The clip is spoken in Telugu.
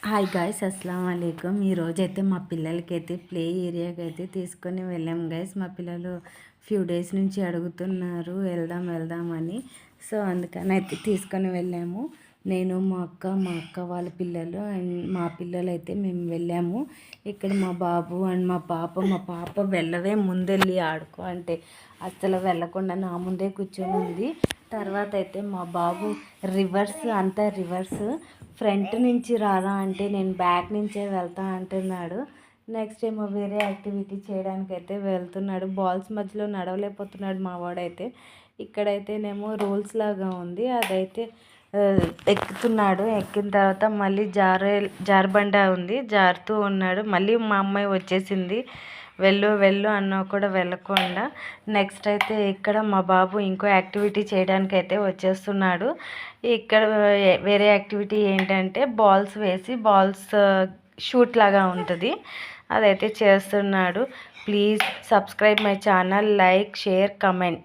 హాయ్ గాయ్స్, అస్సలం వాలేకుమ్. ఈరోజైతే మా పిల్లలకైతే ప్లే ఏరియాకి అయితే తీసుకొని వెళ్ళాం గైస్. మా పిల్లలు ఫ్యూ డేస్ నుంచి అడుగుతున్నారు వెళ్దాం వెళ్దామని. సో అందుకని అయితే తీసుకొని వెళ్ళాము. నేను మా అక్క వాళ్ళ పిల్లలు అండ్ మా పిల్లలు అయితే మేము వెళ్ళాము. ఇక్కడ మా బాబు అండ్ మా పాప వెళ్ళవే ముందెళ్ళి ఆడుకో అంటే అస్సలు వెళ్ళకుండా నా ముందే కూర్చొని ఉంది. తర్వాత అయితే మా బాబు రివర్స్ ఫ్రంట్ నుంచి రారా అంటే నేను బ్యాక్ నుంచే వెళ్తా అంటున్నాడు. నెక్స్ట్ ఏమో వేరే యాక్టివిటీ చేయడానికి అయితే వెళ్తున్నాడు. బాల్స్ మధ్యలో నడవలేకపోతున్నాడు మా వాడైతే. ఇక్కడైతేనేమో రూల్స్ లాగా ఉంది, అదైతే ఎక్కుతున్నాడు. ఎక్కిన తర్వాత మళ్ళీ జారబండ ఉంది, జారుతూ ఉన్నాడు. మళ్ళీ మా అమ్మాయి వచ్చేసింది, వెళ్ళు వెళ్ళు అన్నా కూడా వెళ్ళకుండా. నెక్స్ట్ అయితే ఇక్కడ మా బాబు ఇంకో యాక్టివిటీ చేయడానికి అయితే వచ్చేస్తున్నాడు. ఇక్కడ వేరే యాక్టివిటీ ఏంటంటే బాల్స్ వేసి షూట్ లాగా ఉంటుంది, అదైతే చేస్తున్నాడు. Please subscribe my channel, like, share, comment.